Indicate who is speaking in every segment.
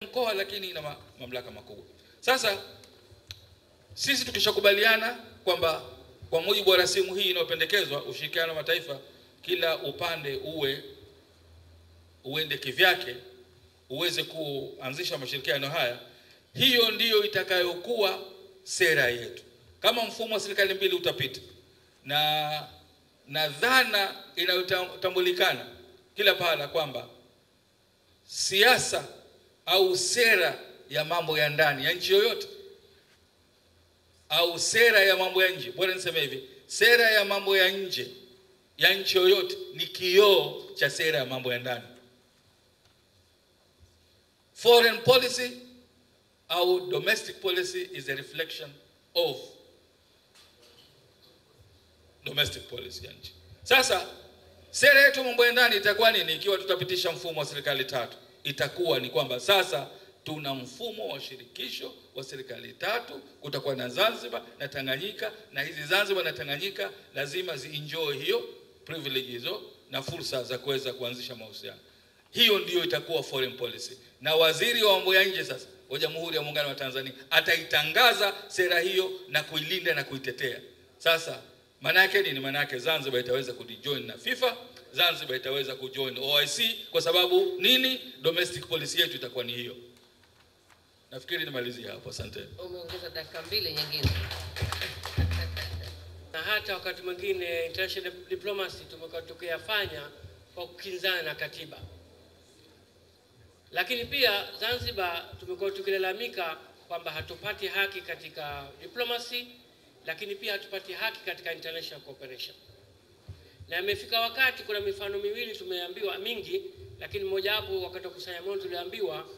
Speaker 1: mkoa lakini ina mamlaka makubwa. Sasa sisi tukishakubaliana kwamba kwa mujibu wa rasimu hii inayopendekezwa, ushirikiano wa mataifa, kila upande uende kivyake uweze kuanzisha mashirikiano haya, hiyo ndiyo itakayokuwa sera yetu. Kama mfumo wa serikali mbili utapita na dhana inayotambulikana kila pahala kwamba siasa au sera ya mambo ya ndani ya nchi yoyote au sera ya mambo ya nje, bora niseme hivi, sera ya mambo ya nje ya nchi yoyote ni kioo cha sera ya mambo ya ndani. Foreign policy au domestic policy is a reflection of domestic policy ya nchi. Sasa sera yetu mambo ya ndani itakuwa nini ikiwa tutapitisha mfumo wa serikali tatu? Itakuwa ni kwamba sasa tuna mfumo wa shirikisho wa serikali tatu, kutakuwa na Zanzibar na Tanganyika, na hizi Zanzibar na Tanganyika lazima zienjoy hiyo privilege hizo na fursa za kuweza kuanzisha mahusiano. Hiyo ndiyo itakuwa foreign policy. Na waziri wa mambo ya nje sasa wa Jamhuri ya Muungano wa Tanzania ataitangaza sera hiyo na kuilinda na kuitetea. Sasa maana yake nini? Maana yake Zanzibar itaweza kujoin na FIFA, Zanzibar itaweza kujoin OIC, kwa sababu nini? Domestic policy yetu itakuwa ni hiyo. Nafikiri nimalizie hapo, asante.
Speaker 2: Umeongeza dakika 2 nyingine.
Speaker 3: Na hata wakati mwingine international diplomacy tumekuwa tukiyafanya kwa kukinzana na katiba. Lakini pia Zanzibar tumekuwa tukilalamika kwamba hatupati haki katika diplomacy, lakini pia hatupati haki katika international cooperation. Na imefika wakati, kuna mifano miwili tumeambiwa mingi, lakini mmoja wapo wakati wa kusanya maoni tuliambiwa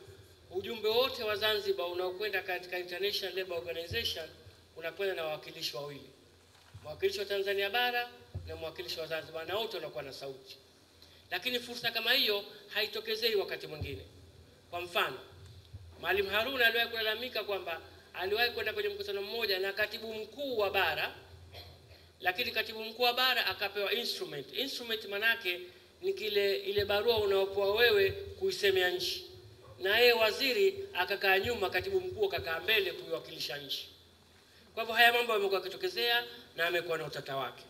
Speaker 3: ujumbe wote wa Zanzibar unaokwenda katika International Labour Organization unakwenda na wawakilishi wawili. Mwakilishi wa Tanzania bara na mwakilishi wa Zanzibar, na wote wanakuwa na sauti. Lakini fursa kama hiyo haitokezei wakati mwingine. Kwa mfano, Maalim Haruna aliwahi kulalamika kwamba aliwahi kwenda kwenye mkutano mmoja na katibu mkuu wa bara, lakini katibu mkuu wa bara akapewa instrument. Instrument manake ni ile barua unaopewa wewe kuisemea nchi. Na yeye waziri akakaa nyuma, katibu mkuu akakaa mbele kuiwakilisha nchi. Kwa hivyo haya mambo yamekuwa yakitokezea na yamekuwa na utata wake.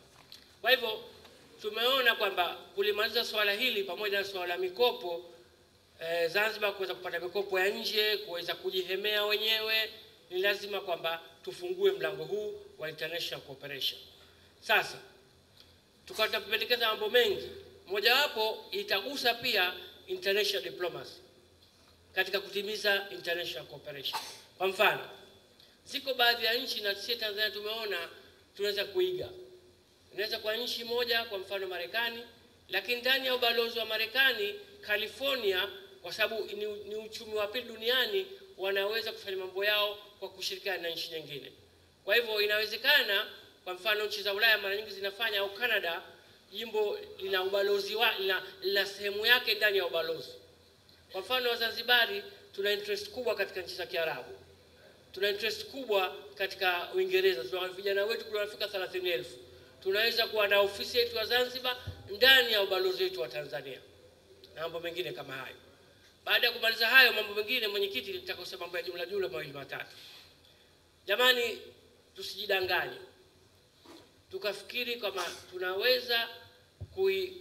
Speaker 3: Kwa hivyo tumeona kwamba kulimaliza swala hili pamoja na swala la mikopo, Zanzibar kuweza kupata mikopo ya nje, kuweza kujihemea wenyewe, ni lazima kwamba tufungue mlango huu wa international cooperation. Sasa tukatapendekeza mambo mengi, moja wapo itagusa pia international diplomacy katika kutimiza international cooperation. Kwa mfano, ziko baadhi ya nchi na sisi Tanzania tumeona tunaweza kuiga. Inaweza kwa nchi moja, kwa mfano Marekani, lakini ndani ya ubalozi wa Marekani California, kwa sababu ni uchumi wa pili duniani, wanaweza kufanya mambo yao kwa kushirikiana na nchi nyingine. Kwa hivyo inawezekana, kwa mfano nchi za Ulaya mara nyingi zinafanya, au Canada, jimbo lina ubalozi lina sehemu yake ndani ya ubalozi. Kwa mfano wa Zanzibari tuna interest kubwa katika nchi za Kiarabu. Tuna interest kubwa katika Uingereza. Tuna vijana wetu kunafika 30,000. Tunaweza kuwa na ofisi yetu ya Zanzibar ndani ya ubalozi wetu wa Tanzania. Na mambo mengine kama hayo. Baada ya kumaliza hayo mambo mengine, mwenyekiti, nitakosema mambo ya jumla mawili matatu. Jamani, tusijidanganye. Tukafikiri kama tunaweza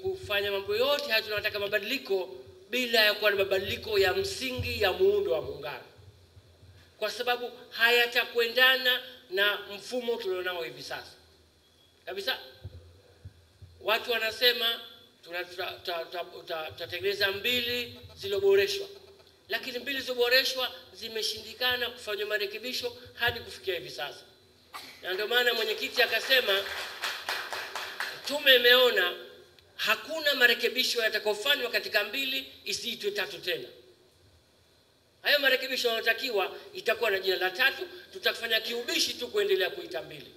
Speaker 3: kufanya mambo yote haya tunataka mabadiliko bila ya kuwa na mabadiliko ya msingi ya muundo wa muungano. Kwa sababu hayatakwendana na mfumo tulionao hivi sasa. Kabisa. Watu wanasema tutatengeneza mbili zilizoboreshwa. Lakini mbili zilizoboreshwa zimeshindikana kufanywa marekebisho hadi kufikia hivi sasa. Na ndio maana mwenyekiti akasema tume imeona hakuna marekebisho yatakayofanywa katika mbili isiitwe tatu tena. Hayo marekebisho yanayotakiwa itakuwa na jina la tatu, tutakufanya kiubishi tu kuendelea kuita mbili.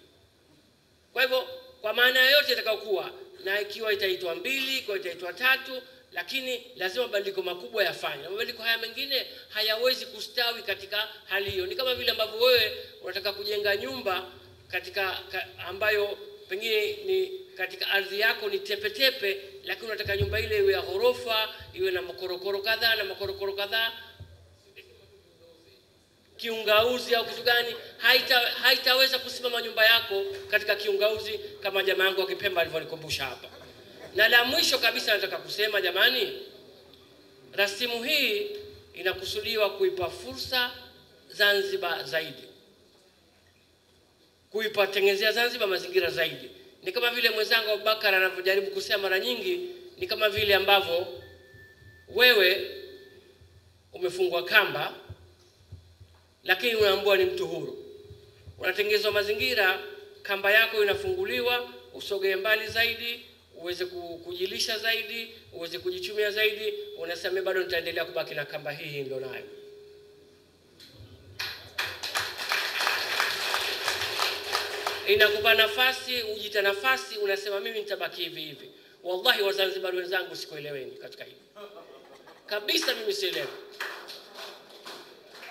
Speaker 3: Kwa hivyo kwa maana yote itakayokuwa, na ikiwa itaitwa mbili, kwa itaitwa tatu, lakini lazima mabadiliko makubwa yafanywe. Mabadiliko haya mengine hayawezi kustawi katika hali hiyo. Ni kama vile ambavyo wewe unataka kujenga nyumba ambayo pengine ni katika ardhi yako ni tepe, lakini unataka nyumba ile iwe ya ghorofa, iwe na makorokoro kadhaa na makorokoro kadhaa. kiungauzi au kitu gani, haitaweza kusimama nyumba yako katika kiungauzi kama jamaa yangu wa Kipemba alivyonikumbusha hapa. Na la mwisho kabisa nataka kusema jamani, rasimu hii inakusudiwa kuipa fursa Zanzibar zaidi, kuipatengenezea Zanzibar mazingira zaidi. Ni kama vile mwenzangu Abubakar anavyojaribu kusema mara nyingi, ni kama vile ambavyo wewe umefungwa kamba lakini unaambiwa ni mtu huru. Unatengenezwa mazingira, kamba yako inafunguliwa, usogee mbali zaidi, uweze kujilisha zaidi, uweze kujichumia zaidi, unasema bado nitaendelea kubaki na kamba hii ndio nayo. Inakupa nafasi, ujita nafasi, unasema mimi nitabaki hivi hivi. Wallahi Wazanzibari wenzangu sikueleweni katika hili. Kabisa mimi sielewi.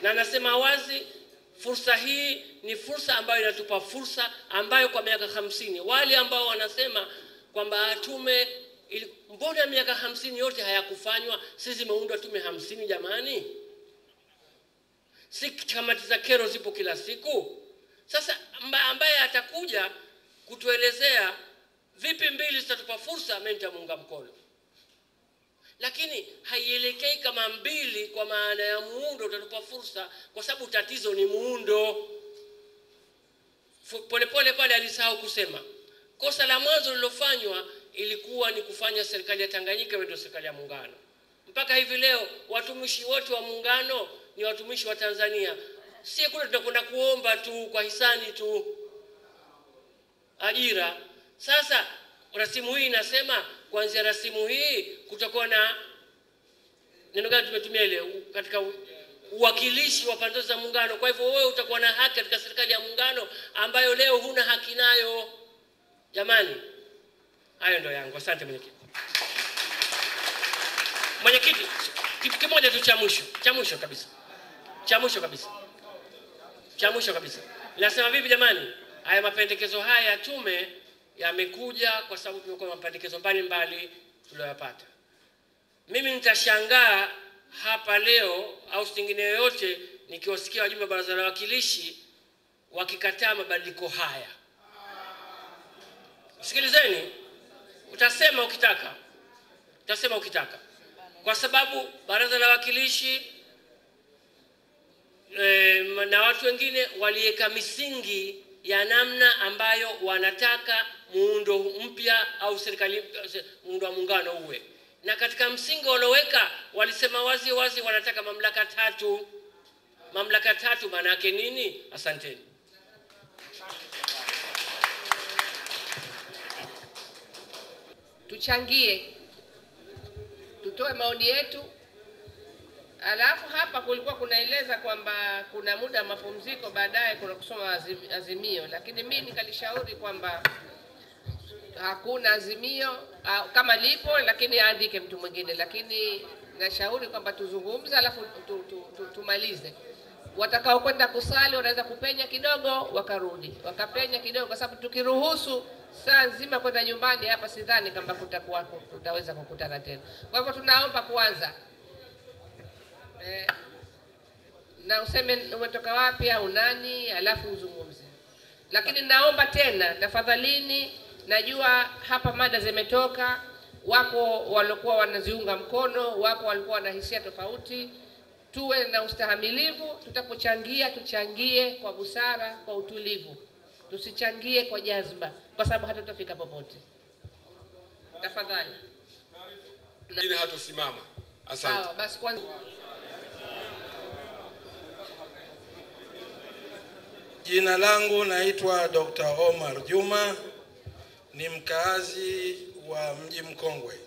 Speaker 3: Na nasema wazi, fursa hii ni fursa ambayo inatupa fursa ambayo kwa miaka 50 wale ambao wanasema kwamba tume mbona miaka 50 yote hayakufanywa, sisi zimeundwa tume 50 jamani. Si kamati za kero zipo kila siku. Sasa ambaye atakuja kutuelezea vipi mbili zitatupa fursa, mimi nitamuunga mkono. Lakini haielekei kama mbili kwa maana ya muundo utatupa fursa, kwa sababu tatizo ni muundo. Polepole pale alisahau kusema kosa la mwanzo lilofanywa ilikuwa ni kufanya serikali ya Tanganyika ndio serikali ya muungano. Mpaka hivi leo watumishi wote wa muungano ni watumishi wa Tanzania. Si kule tutakwenda kuomba tu kwa hisani tu ajira. Sasa rasimu hii inasema kuanzia rasimu hii kutakuwa na neno gani tumetumia ile katika uwakilishi wa pande za muungano. Kwa hivyo wewe utakuwa na haki katika serikali ya muungano ambayo leo huna haki nayo. Jamani, hayo ndio yangu. Asante mwenyekiti. Mwenyekiti, kitu kimoja tu cha mwisho kabisa. Nasema vipi jamani? Haya mapendekezo haya ya tume yamekuja kwa sababu tumekuwa mapendekezo mbalimbali tuliyopata. Mimi nitashangaa hapa leo au singine yoyote nikiwasikia wajumbe wa baraza la wawakilishi wakikataa mabadiliko haya. Sikilizeni, utasema ukitaka. Kwa sababu baraza la wawakilishi na watu wengine waliweka misingi ya namna ambayo wanataka muundo mpya au serikali muundo wa muungano uwe. Na katika msingi waloweka walisema wazi wanataka mamlaka tatu. Mamlaka tatu maana yake nini? Asanteni.
Speaker 2: Tuchangie, tutoe maoni yetu. Alafu hapa kulikuwa kunaeleza kwamba kuna muda mapumziko, baadaye kuna kusoma azimio, lakini mimi nikalishauri kwamba hakuna azimio kama lipo, lakini aandike mtu mwingine. Lakini nashauri kwamba tuzungumze alafu tumalize. Watakao kwenda kusali wanaweza kupenya kidogo wakarudi, wakapenya kidogo, kwa sababu tukiruhusu saa nzima kwenda nyumbani hapa sidhani kama tutaweza kukutana tena. Kwa hivyo tunaomba kwanza na useme umetoka wapi au nani, alafu uzungumze. Lakini naomba tena tafadhalini, najua hapa mada zimetoka, wako walikuwa wanaziunga mkono, wako walikuwa wana hisia tofauti. Tuwe na ustahamilivu, tutapochangia tuchangie kwa busara, kwa utulivu. Tusichangie kwa jazba, kwa sababu hatutafika popote. Tafadhali.
Speaker 4: Ili hatusimama. Asante.
Speaker 2: Sawa, basi kwanza
Speaker 5: Jina langu naitwa Dr. Omar Juma, ni mkaazi wa Mji Mkongwe.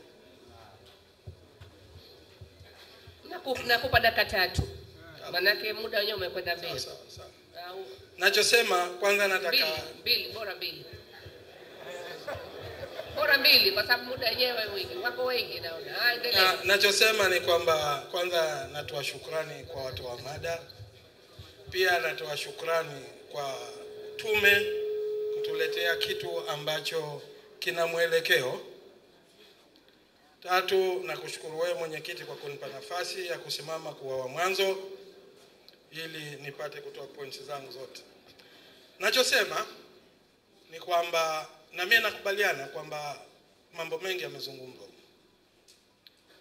Speaker 2: Nakupa dakika 3. Manake muda wenyewe umekwenda mbele.
Speaker 5: Sawa. Nachosema kwanza nataka
Speaker 2: bora mbili. Bora mbili kwa sababu muda wenyewe mwingi. Wako wengi naona. Endelea.
Speaker 5: Nachosema ni kwamba kwanza natoa shukrani kwa watu wa mada. Pia natoa shukrani kwa tume kutuletea kitu ambacho kina mwelekeo. 3, na kushukuru wewe mwenyekiti kwa kunipa nafasi ya kusimama kuwa wa mwanzo. ili nipate kutoa points zangu zote. Nachosema ni kwamba na mimi nakubaliana kwamba mambo mengi yamezungumzwa.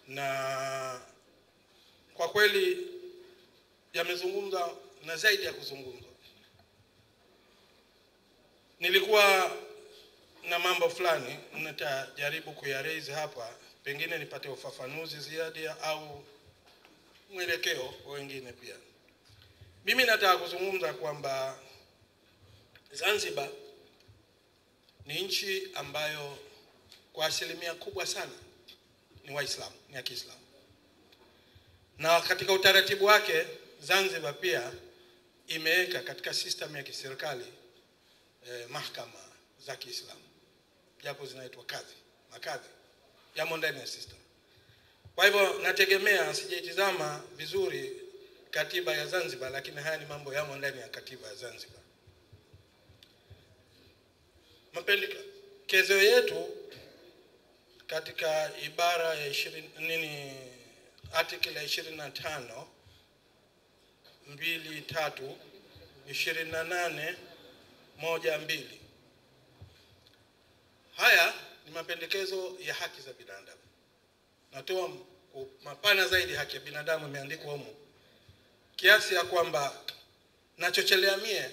Speaker 5: Na kwa kweli yamezungumzwa na zaidi ya kuzungumzwa. Nilikuwa na mambo fulani nitajaribu kuyaraise hapa, pengine nipate ufafanuzi ziada au mwelekeo wengine pia. Mimi nataka kuzungumza kwamba Zanzibar ni nchi ambayo kwa asilimia kubwa sana ni Waislamu, ni ya Kiislamu. Na katika utaratibu wake Zanzibar pia imeweka katika system ya kiserikali mahakama za Kiislamu. Japo zinaitwa kadhi, makadhi yamo ndani ya system. Kwa hivyo nategemea, sijaitazama vizuri katiba ya Zanzibar, lakini haya ni mambo yamo ndani ya katiba ya Zanzibar. Mapendekezo yetu katika ibara ya 20 article ya 25 2.3 28.1.2. Haya ni mapendekezo ya haki za binadamu. Natoa mapana zaidi haki ya binadamu imeandikwa humo. Kiasi ya kwamba nachochelea mie,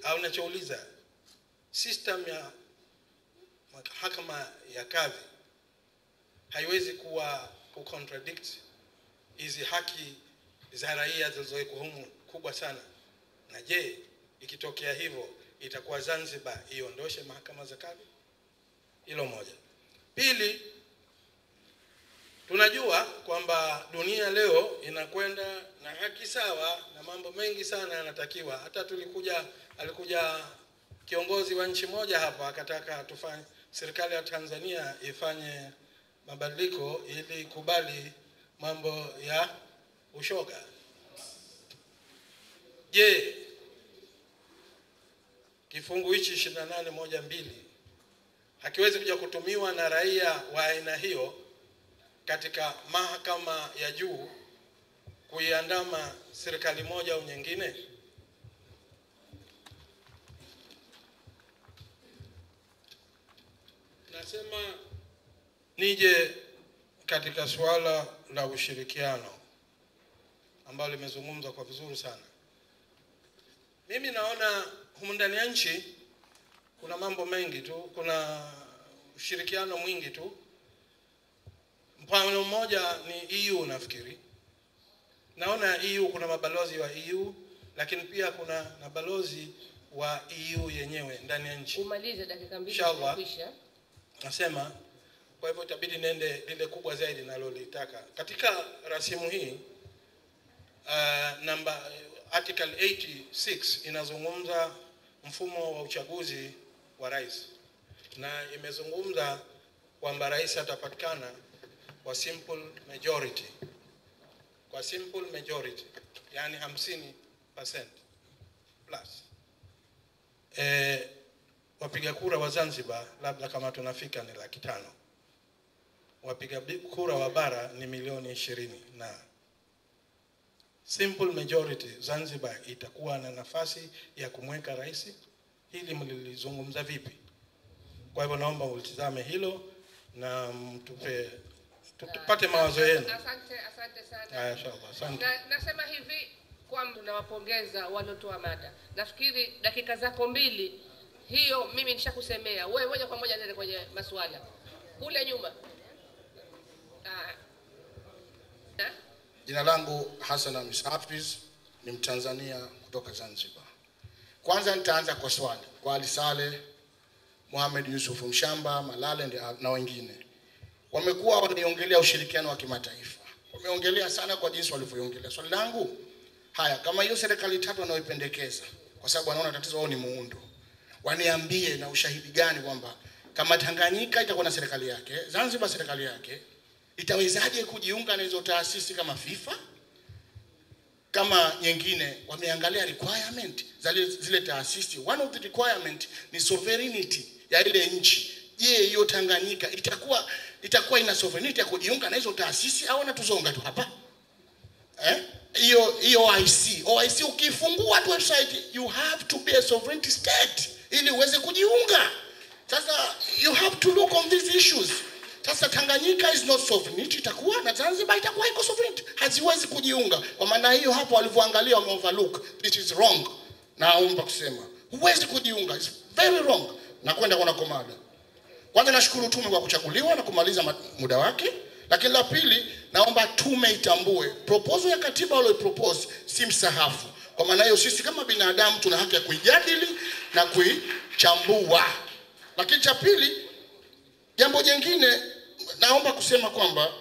Speaker 5: au nachouliza, system ya mahakama ya kadhi haiwezi kuwa kucontradict hizi haki za raia zilizowekwa humu kubwa sana. Na ikitokea hivyo itakuwa Zanzibar iondoshe mahakama za kadhi? Hilo moja. Pili, tunajua kwamba dunia leo inakwenda na haki sawa na mambo mengi sana yanatakiwa. Hata alikuja kiongozi wa nchi moja hapa akataka tufanye, serikali ya Tanzania ifanye mabadiliko ili kubali mambo ya ushoga. Kifungu hichi 28.1.2 hakiwezi kuja kutumiwa na raia wa aina hiyo katika mahakama ya juu kuiandama serikali moja au nyingine? Nasema nije katika suala la ushirikiano ambalo limezungumzwa kwa vizuri sana. Mimi naona humu ndani ya nchi kuna mambo mengi tu, kuna ushirikiano mwingi tu. Mfano mmoja ni EU. Nafikiri naona EU kuna mabalozi wa EU, lakini pia kuna mabalozi wa EU yenyewe ndani ya nchi.
Speaker 2: Umalize dakika 2
Speaker 5: inshallah.
Speaker 2: Kisha
Speaker 5: Nasema kwa hivyo itabidi nende lile kubwa zaidi nalolitaka katika rasimu hii. Article 86 inazungumza mfumo wa uchaguzi wa rais, na imezungumza kwamba rais atapatikana kwa simple majority. Kwa simple majority, yani 50% plus. Wapiga kura wa Zanzibar labda kama tunafika ni 500,000. Wapiga kura wa bara ni 20,000,000 na simple majority Zanzibar itakuwa na nafasi ya kumweka rais. Hili mlilizungumza vipi? Kwa hivyo naomba ulitizame hilo na tupate mawazo yenu.
Speaker 2: Asante sana.
Speaker 5: Inshallah. Asante.
Speaker 2: Nasema hivi kwamba tunawapongeza walotoa mada. Nafikiri dakika zako 2 hiyo mimi nishakusemea. Wewe moja kwa moja nende kwenye maswala. Kule nyuma.
Speaker 6: Jina langu Hassan Hamis Hafiz, ni Mtanzania kutoka Zanzibar. Kwanza nitaanza kwa swali kwa Ali Saleh, Mohamed Yusuf Mshamba, Malale na wengine. Wamekuwa waniongelea ushirikiano wa kimataifa. Wameongelea sana kwa jinsi walivyoongelea. Swali langu, haya, kama hiyo serikali 3 wanaoipendekeza, kwa sababu wanaona tatizo wao ni muundo, waniambie na ushahidi gani kwamba kama Tanganyika itakuwa na serikali yake, Zanzibar serikali yake, itawezaje kujiunga na hizo taasisi kama FIFA? Kama nyingine wameangalia requirement za zile taasisi. One of the requirement ni sovereignty ya ile nchi. Hiyo Tanganyika itakuwa ina sovereignty ya kujiunga na hizo taasisi au natuzonga tu hapa? hiyo OIC ukifungua tu website, you have to be a sovereign state ili uweze kujiunga. Sasa you have to look on these issues. Sasa Tanganyika is not sovereign, itakuwa na Zanzibar itakuwa iko sovereign, haziwezi kujiunga. Kwa maana hiyo hapo walivyoangalia wame overlook, this is wrong. Naomba kusema huwezi kujiunga, it's very wrong. Na kwenda kwa komada. Kwanza nashukuru tume kwa kuchaguliwa na kumaliza muda wake, lakini la pili naomba tume itambue proposal ya katiba wale propose si msahafu. Kwa maana hiyo sisi kama binadamu tuna haki ya kuijadili na kuichambua. Lakini cha pili, jambo jingine naomba kusema kwamba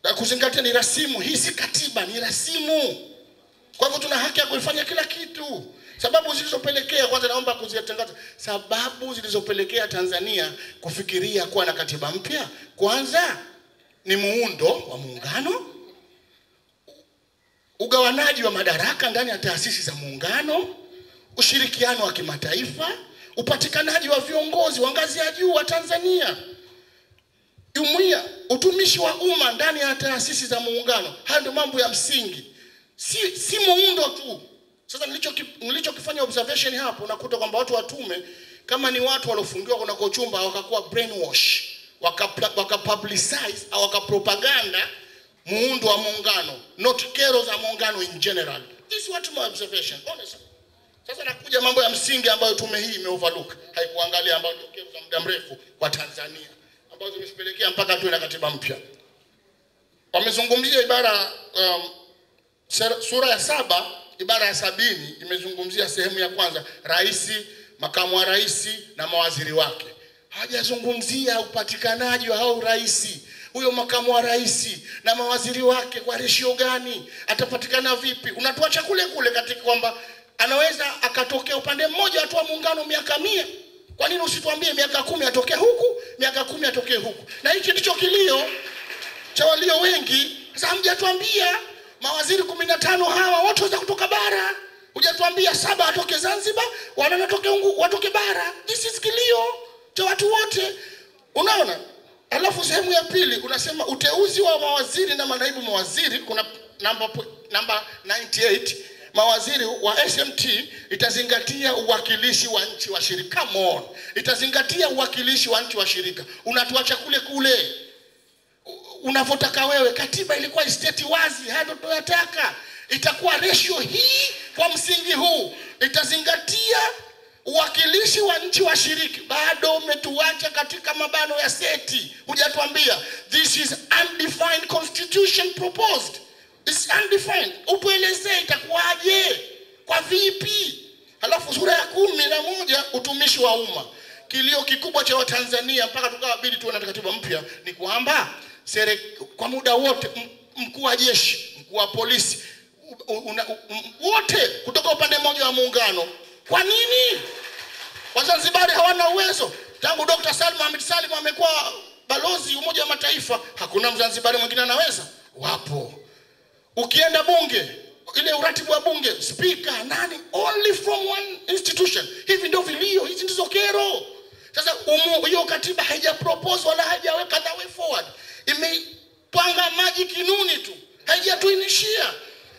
Speaker 6: na kuzingatia ni rasimu, hii si katiba, ni rasimu. Kwa hivyo tuna haki ya kuifanya kila kitu. Sababu zilizopelekea, kwanza naomba kuzitangaza sababu zilizopelekea Tanzania kufikiria kuwa na katiba mpya. Kwanza ni muundo wa muungano, ugawanaji wa madaraka ndani ya taasisi za muungano, ushirikiano wa kimataifa, upatikanaji wa viongozi wa ngazi ya juu wa Tanzania, jumuiya, utumishi wa umma ndani ya taasisi za muungano. Hayo ndio mambo ya msingi, si muundo tu. Sasa nilichokifanya observation hapo, unakuta kwamba watu wa tume kama ni watu waliofungiwa kuna kochumba wakakuwa brainwash, wakapublicize au wakapropaganda muundo wa muungano, not kero za muungano in general. This is what my observation, honestly. Sasa nakuja mambo ya msingi ambayo tume hii imeoverlook, haikuangalia ambayo ndio kero za muda mrefu kwa Tanzania ambazo zimepelekea mpaka tuwe na katiba mpya. Wamezungumzia ibara sura ya 7 ibara ya 70 imezungumzia sehemu ya kwanza rais, makamu wa rais na mawaziri wake. Hajazungumzia upatikanaji wa hao rais, huyo makamu wa rais na mawaziri wake kwa ratio gani, atapatikana vipi. Unatuacha kule kule katika kwamba anaweza akatokea upande mmoja watu wa muungano miaka 100. Kwa nini usituambie miaka 10 atokee huku, miaka 10 atokee huku? Na hiki ndicho kilio cha walio wengi. Sasa hamjatuambia mawaziri 15 hawa wote waweza kutoka bara. Hujatuambia 7 atoke Zanzibar, watoke bara. This is kilio cha watu wote. Unaona? Alafu sehemu ya pili unasema uteuzi wa mawaziri na manaibu mawaziri, kuna namba 98, mawaziri wa SMT itazingatia uwakilishi wa nchi wa shirika. Come on. Itazingatia uwakilishi wa nchi wa shirika. Unatuacha kule kule unavotaka wewe. Katiba ilikuwa state wazi, hado tunataka itakuwa ratio hii kwa msingi huu, itazingatia uwakilishi wa nchi wa shiriki. Bado umetuacha katika mabano ya seti. Hujatuambia this is undefined constitution proposed. It's undefined. Utuelezee itakuwaje, kwa vipi? Halafu sura ya 11 utumishi wa umma. Kilio kikubwa cha Watanzania mpaka tukawabidi tuwe na katiba mpya ni kwamba kwa muda wote mkuu wa jeshi, mkuu wa polisi, wote kutoka upande mmoja wa muungano. Kwa nini Wazanzibari hawana uwezo? Tangu Dr. Salma Ahmed Salim amekuwa balozi Umoja wa Mataifa, hakuna Mzanzibari mwingine anaweza? Wapo. Ukienda bunge, ile uratibu wa bunge, speaker nani, only from one institution. Hivi ndio vilio, hizi ndizo kero. Sasa hiyo katiba haija propose wala hajaweka the way forward. Imetwanga maji kinuni tu, haijatuinishia.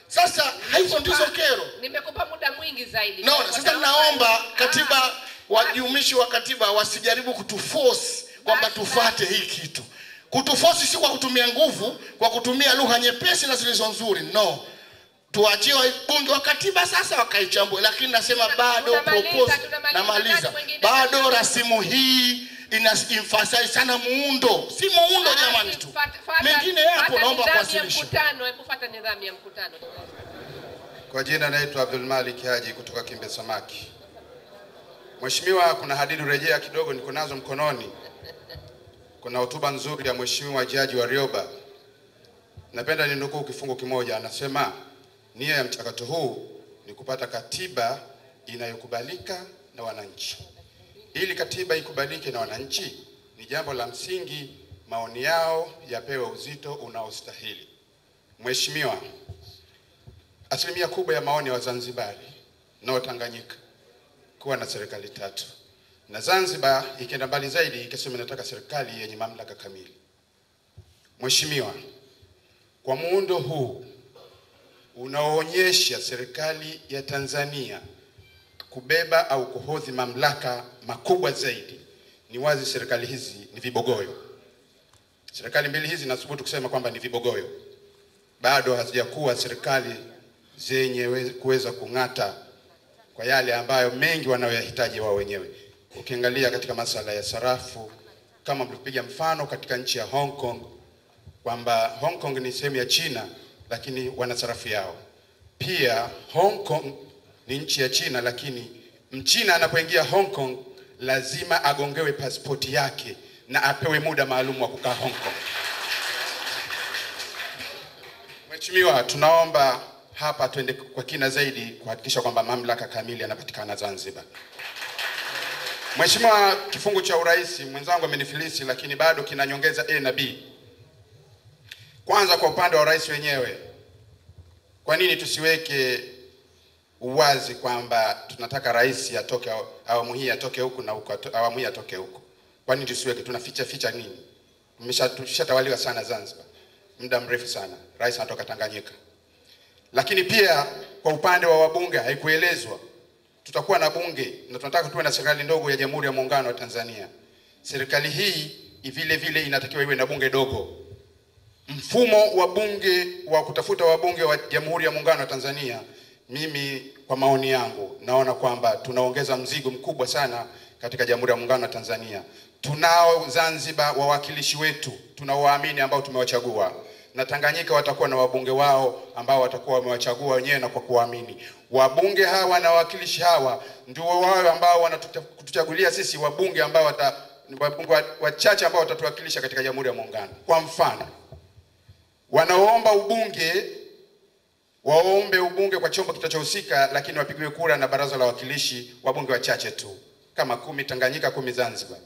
Speaker 6: Sasa hizo ndizo kero.
Speaker 2: Nimekupa muda mwingi zaidi.
Speaker 6: No, sasa naomba katiba, wajumishi wa katiba wasijaribu kutuforce kwamba tufuate hii kitu. Kutuforce si kwa kutumia nguvu, kwa kutumia lugha nyepesi na zilizo nzuri. No. Tuachie bunge wa katiba sasa wakaichambue, lakini nasema bado propose namaliza. Bado rasimu hii ina emphasize sana muundo. Si muundo jamani tu. Mengine hapo naomba kuwasilisha.
Speaker 2: Hebu fuata nidhamu ya mkutano.
Speaker 7: Kwa jina naitwa Abdul Malik Haji kutoka Kimbe Samaki. Mheshimiwa, kuna hadidu rejea kidogo niko nazo mkononi. Kuna hotuba nzuri ya Mheshimiwa Jaji Warioba. Napenda ninukuu kifungu kimoja, anasema nia ya mchakato huu ni kupata katiba inayokubalika na wananchi. Ili katiba ikubalike na wananchi, ni jambo la msingi maoni yao yapewe uzito unaostahili. Mheshimiwa, asilimia kubwa ya maoni ya Wazanzibari na Tanganyika kuwa na serikali 3. Na Zanzibar ikienda mbali zaidi ikisema inataka serikali yenye mamlaka kamili. Mheshimiwa, Kwa muundo huu unaoonyesha serikali ya Tanzania kubeba au kuhodhi mamlaka makubwa zaidi, ni wazi serikali hizi ni vibogoyo. Serikali mbili hizi nathubutu kusema kwamba ni vibogoyo. Bado hazijakuwa serikali zenye kuweza kung'ata kwa yale ambayo mengi wanayoyahitaji wao wenyewe. Ukiangalia katika masuala ya sarafu, kama mlipiga mfano katika nchi ya Hong Kong, kwamba Hong Kong ni sehemu ya China lakini wana sarafu yao. Pia Hong Kong ni nchi ya China, lakini Mchina anapoingia Hong Kong lazima agongewe pasipoti yake na apewe muda maalum wa kukaa Hong Kong. Mheshimiwa, tunaomba hapa tuende kwa kina zaidi kuhakikisha kwamba mamlaka kamili yanapatikana Zanzibar. Mheshimiwa, kifungu cha urais mwenzangu amenifilisi, lakini bado kina nyongeza A na B. Kwanza, kwa upande wa rais wenyewe, kwa nini tusiweke uwazi kwamba tunataka rais atoke awamu hii atoke huku na huku, awamu hii atoke huku? Kwa nini tusiweke? Tunaficha nini? Tumeshatawaliwa sana Zanzibar muda mrefu sana. Rais anatoka Tanganyika. Lakini pia kwa upande wa wabunge haikuelezwa. Tutakuwa na bunge na tunataka tuwe na serikali ndogo ya Jamhuri ya Muungano wa Tanzania. Serikali hii vile vile inatakiwa iwe na bunge dogo. Mfumo wa bunge wa kutafuta wabunge wa Jamhuri ya Muungano wa Tanzania, mimi kwa maoni yangu naona kwamba tunaongeza mzigo mkubwa sana katika Jamhuri ya Muungano wa Tanzania. Tunao Zanzibar wawakilishi wetu tunaowaamini ambao tumewachagua, na Tanganyika watakuwa na wabunge wao ambao watakuwa wamewachagua wenyewe na kwa kuamini. Wabunge hawa na wawakilishi hawa ndio wao ambao wanatuchagulia sisi wabunge ambao wabunge wachache ambao watatuwakilisha katika Jamhuri ya Muungano. Kwa mfano, wanaoomba ubunge waombe ubunge kwa chombo kitachohusika, lakini wapigiwe kura na baraza la wawakilishi wabunge wachache tu, kama 10 Tanganyika 10 Zanzibar.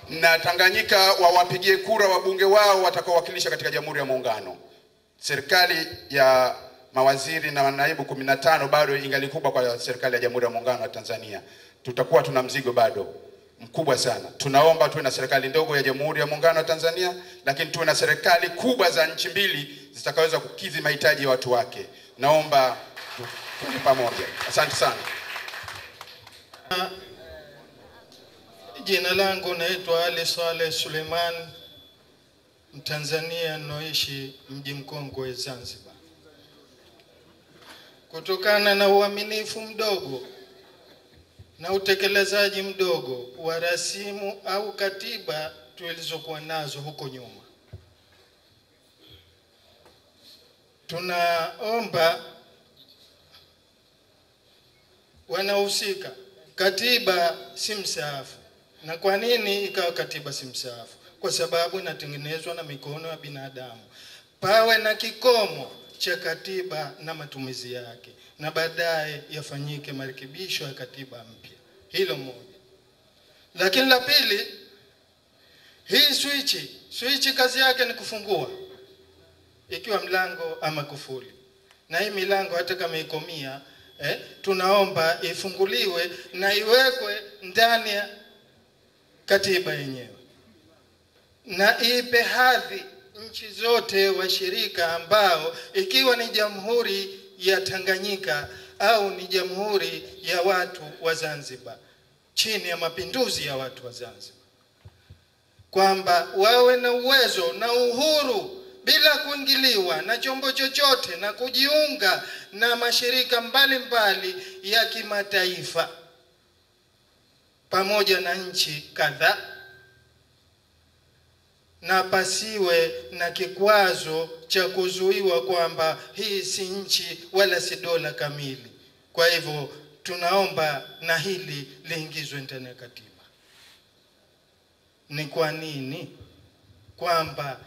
Speaker 7: Na Tanganyika wawapigie kura wabunge wao watakaowakilisha katika Jamhuri ya Muungano. Serikali ya mawaziri na naibu 15 bado ingali kubwa kwa serikali ya Jamhuri ya Muungano wa Tanzania. Tutakuwa tuna mzigo bado mkubwa sana. Tunaomba tuwe na serikali ndogo ya Jamhuri ya Muungano wa Tanzania, lakini tuwe na serikali kubwa za nchi mbili zitakaweza kukidhi mahitaji ya watu wake. Naomba tuwe pamoja. Asante sana.
Speaker 5: Jina langu naitwa Ali Saleh Suleiman, Mtanzania naishi mji mkongwe Zanzibar. Kutokana na uaminifu mdogo na utekelezaji mdogo wa rasimu au katiba tulizokuwa nazo huko nyuma, tunaomba wanahusika. Katiba si msaafu. Na kwa nini ikawa katiba si msaafu? Kwa sababu inatengenezwa na mikono ya binadamu. Pawe na kikomo cha katiba na matumizi yake, na baadaye yafanyike marekebisho ya katiba mpya. Hilo moja. Lakini la pili, hii switch kazi yake ni kufungua, ikiwa mlango ama kufuli. Na hii milango hata kama iko 100, tunaomba ifunguliwe na iwekwe ndani ya katiba yenyewe, na ipe hadhi nchi zote washirika ambao, ikiwa ni Jamhuri ya Tanganyika au ni Jamhuri ya watu wa Zanzibar chini ya mapinduzi ya watu wa Zanzibar, kwamba wawe na uwezo na uhuru bila kuingiliwa na chombo chochote na kujiunga na mashirika mbalimbali ya kimataifa pamoja na nchi kadhaa, na pasiwe na kikwazo cha kuzuiwa kwamba hii si nchi wala si dola kamili. Kwa hivyo tunaomba na hili liingizwe ndani ya katiba. Ni kwa nini? Kwamba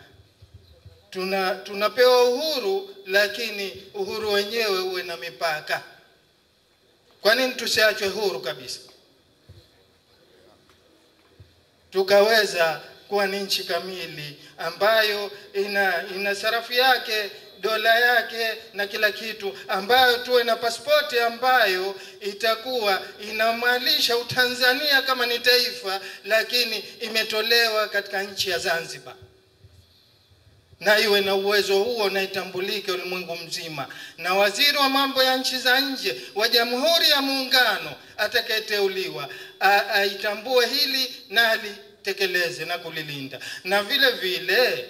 Speaker 5: tunapewa uhuru, lakini uhuru wenyewe uwe na mipaka. Kwa nini tusiachwe huru kabisa, tukaweza kuwa ni nchi kamili ambayo ina sarafu yake, dola yake na kila kitu, ambayo tuwe na pasipoti ambayo itakuwa inamalisha Utanzania kama ni taifa, lakini imetolewa katika nchi ya Zanzibar. na iwe na uwezo huo na itambulike ulimwengu mzima, na waziri wa mambo ya nchi za nje wa Jamhuri ya Muungano atakayeteuliwa aitambue hili na alitekeleze na kulilinda. Na vile vile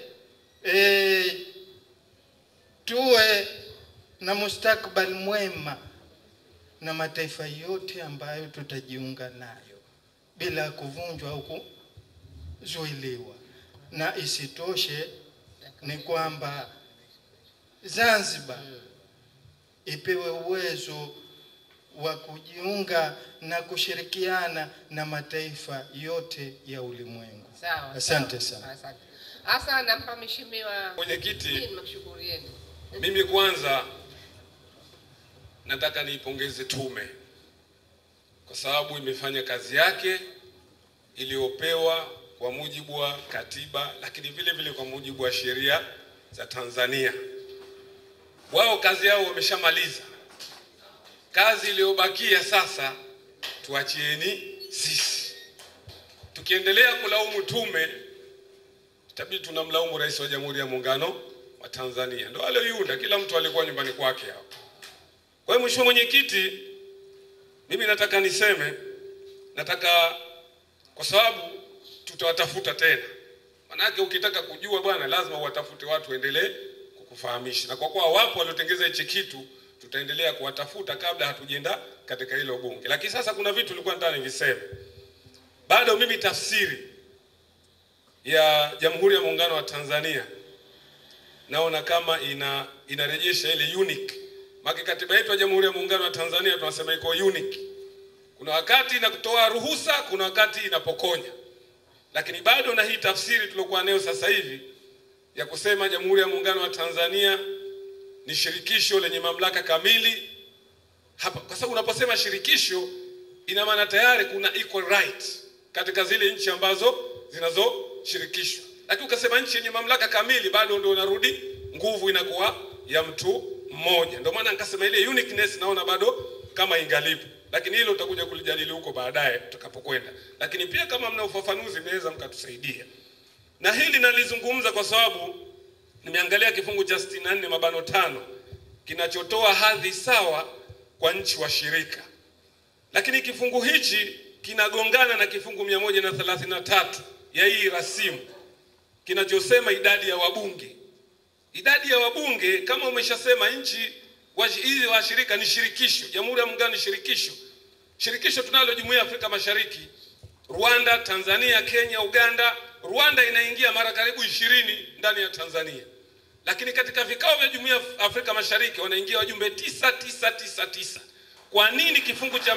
Speaker 5: tuwe na mustakbal mwema na mataifa yote ambayo tutajiunga nayo bila kuvunjwa au kuzuiliwa. Na isitoshe ni kwamba Zanzibar ipewe uwezo wa kujiunga na kushirikiana na mataifa yote ya ulimwengu.
Speaker 2: Sawa.
Speaker 5: Asante sana.
Speaker 2: Asante. Asa nampa mheshimiwa
Speaker 4: Mwenyekiti,
Speaker 2: nimekushukurieni.
Speaker 4: mimi kwanza nataka niipongeze tume kwa sababu imefanya kazi yake iliyopewa kwa mujibu wa katiba, lakini vile vile kwa mujibu wa sheria za Tanzania. Wao kazi yao wameshamaliza. Kazi iliyobakia sasa tuachieni sisi. Tukiendelea kulaumu tume, itabidi tunamlaumu Rais wa Jamhuri ya Muungano wa Tanzania. Ndio wale yunda, kila mtu alikuwa nyumbani kwake hapo. Kwa hiyo Mheshimiwa Mwenyekiti, mimi nataka niseme, kwa sababu tutawatafuta tena. Manake ukitaka kujua bwana lazima uwatafute watu endelee kukufahamisha. Na kwa kuwa wapo waliotengeza hichi kitu, tutaendelea kuwatafuta kabla hatujenda katika hilo bunge. Lakini sasa kuna vitu nilikuwa nataka niviseme. Bado mimi tafsiri ya Jamhuri ya Muungano wa Tanzania naona kama inarejesha ile unique. Maki katiba yetu ya Jamhuri ya Muungano wa Tanzania tunasema iko unique. Kuna wakati inakutoa ruhusa, kuna wakati inapokonya. Lakini bado na hii tafsiri tulokuwa nayo sasa hivi ya kusema Jamhuri ya Muungano wa Tanzania ni shirikisho lenye mamlaka kamili. Hapa kwa sababu unaposema shirikisho ina maana tayari kuna equal right katika zile nchi ambazo zinazoshirikishwa. Lakini ukasema nchi yenye mamlaka kamili bado ndio unarudi nguvu inakuwa ya mtu mmoja. Ndio maana nikasema ile uniqueness naona bado kama ingalipo. Lakini hilo utakuja kulijadili huko baadaye tutakapokwenda. Lakini pia kama mna ufafanuzi mnaweza mkatusaidia. Na hili nalizungumza kwa sababu nimeangalia kifungu cha 64(5) kinachotoa hadhi sawa kwa nchi washirika. Lakini kifungu hichi kinagongana na kifungu 133 ya hii rasimu kinachosema idadi ya wabunge. Idadi ya wabunge kama umeshasema nchi hizi washirika ni shirikisho. Jamhuri ya Muungano ni shirikisho. Shirikisho tunalo Jumuiya ya Afrika Mashariki, Rwanda, Tanzania, Kenya, Uganda. Rwanda inaingia mara karibu 20 ndani ya Tanzania. Lakini katika vikao vya Jumuiya ya Afrika Mashariki wanaingia wajumbe 999. Kwa nini kifungu cha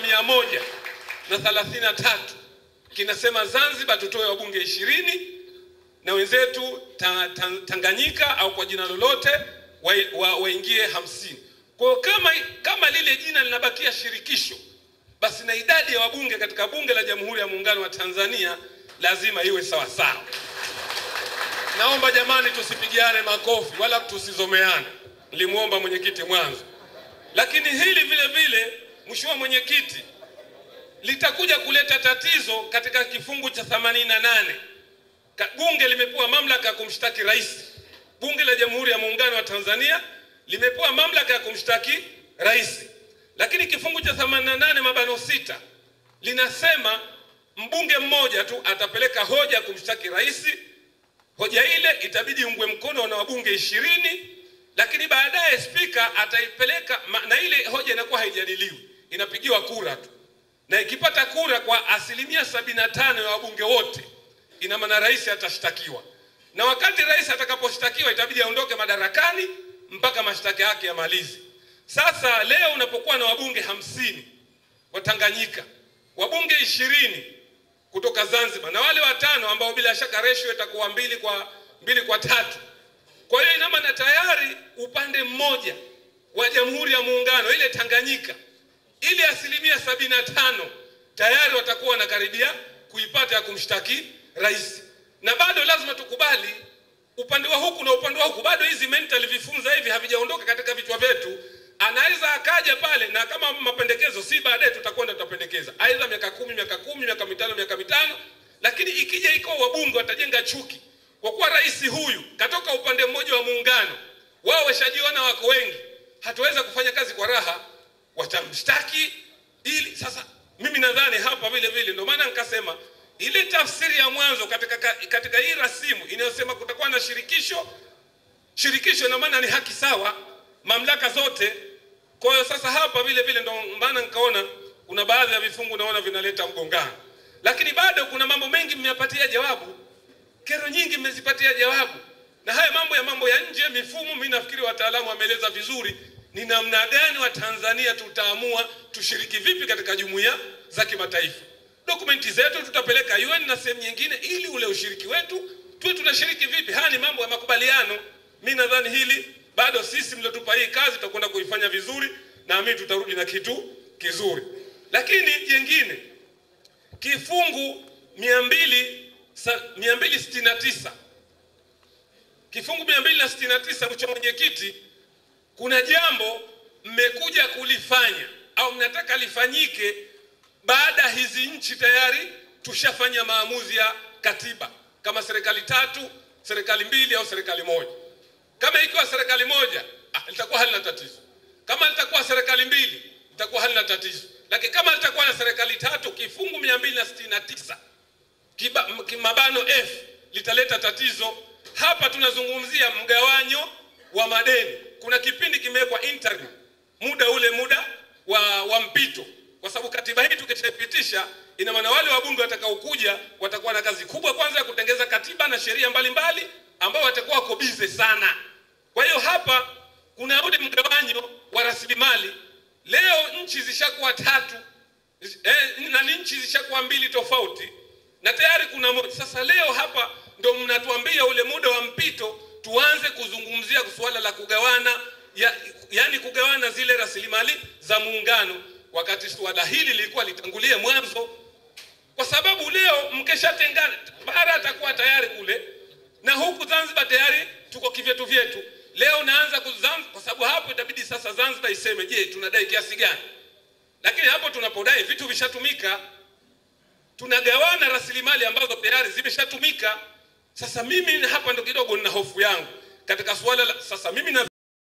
Speaker 4: 133 kinasema Zanzibar tutoe wabunge 20 na wenzetu Tanganyika au kwa jina lolote waingie 50? Kwa kama lile jina linabakia shirikisho, basi na idadi ya wabunge katika bunge la Jamhuri ya Muungano wa Tanzania lazima iwe sawa sawa. Naomba jamani tusipigiane makofi wala tusizomeane. Nilimuomba mwenyekiti mwanzo. Lakini hili vile vile Mheshimiwa Mwenyekiti litakuja kuleta tatizo katika kifungu cha 88. Bunge limepewa mamlaka ya kumshtaki rais. Bunge la Jamhuri ya Muungano wa Tanzania limepewa mamlaka ya kumshtaki rais. Lakini kifungu cha 88(6) linasema mbunge mmoja tu atapeleka hoja kumshtaki rais. Hoja ile itabidi iungwe mkono na wabunge 20, lakini baadaye spika ataipeleka na ile hoja inakuwa haijadiliwi, inapigiwa kura tu. Na ikipata kura kwa 75% ya wabunge wote, ina maana rais atashtakiwa. Na wakati rais atakaposhtakiwa itabidi aondoke madarakani mpaka mashtaka yake yamalize. Sasa leo unapokuwa na wabunge 50 wa Tanganyika, wabunge 20 kutoka Zanzibar na wale 5 ambao bila shaka ratio itakuwa 2:3. Kwa hiyo ina maana tayari upande mmoja wa Jamhuri ya Muungano ile Tanganyika ili 75% tayari watakuwa wanakaribia kuipata ya kumshtaki rais. Na bado lazima tukubali upande wa huku na upande wa huku bado hizi mental vifunza hivi havijaondoka katika vichwa vyetu. Anaweza akaja pale na kama mapendekezo si baadaye tutakwenda tutapendekeza aidha miaka 10, miaka 10, miaka 5, miaka 5, lakini ikija iko wabunge watajenga chuki kwa kuwa rais huyu katoka upande mmoja wa muungano, wao washajiona wako wengi, hatuweza kufanya kazi kwa raha, watamshtaki. Ili sasa mimi nadhani hapa vile vile ndio maana nikasema ile tafsiri ya mwanzo katika hii rasimu inayosema kutakuwa na shirikisho na maana ni haki sawa mamlaka zote. Kwa hiyo sasa hapa vile vile ndio maana nikaona kuna baadhi ya vifungu naona vinaleta mgongano, lakini bado kuna mambo mengi mmeyapatia jawabu, kero nyingi mmezipatia jawabu. Na haya mambo ya nje, mifumo, mimi nafikiri wataalamu wameeleza vizuri ni namna gani wa Tanzania tutaamua tushiriki vipi katika jumuiya za kimataifa. Dokumenti zetu tutapeleka UN na sehemu nyingine, ili ule ushiriki wetu tuwe tunashiriki vipi. Haya ni mambo ya makubaliano. Mimi nadhani hili bado sisi mliotupa hii kazi tutakwenda kuifanya vizuri, na mimi tutarudi na kitu kizuri. Lakini jingine, kifungu 269 kifungu 269, mheshimiwa mwenyekiti, kuna jambo mmekuja kulifanya au mnataka lifanyike baada hizi nchi tayari tushafanya maamuzi ya katiba, kama serikali 3, serikali 2 au serikali 1. Kama ikiwa serikali 1 litakuwa halina tatizo, kama litakuwa serikali 2 litakuwa halina tatizo, lakini kama litakuwa na serikali 3, kifungu 269 mabano F litaleta tatizo. Hapa tunazungumzia mgawanyo wa madeni. Kuna kipindi kimewekwa interim, muda wa mpito, kwa sababu katiba hii tukishapitisha, ina maana wale wabunge watakaokuja watakuwa na kazi kubwa, kwanza ya kutengeza katiba na sheria mbalimbali ambao watakuwa wako busy sana. Kwa hiyo hapa kuna ule mgawanyo wa rasilimali. Leo nchi zishakuwa 3 na nchi zishakuwa 2 tofauti, na tayari kuna moja. Sasa leo hapa ndio mnatuambia ule muda wa mpito tuanze kuzungumzia swala la kugawana, yani kugawana zile rasilimali za muungano, wakati swala hili lilikuwa litangulie mwanzo. Kwa sababu leo mkeshatengana, bara atakuwa tayari kule na huku Zanzibar tayari tuko kivyetu vyetu. Leo naanza kwa sababu hapo itabidi sasa Zanzibar iseme, je, tunadai kiasi gani? Lakini hapo tunapodai vitu vishatumika, tunagawana rasilimali ambazo tayari zimeshatumika. Sasa mimi hapa ndo kidogo nina hofu yangu katika swala sasa mimi na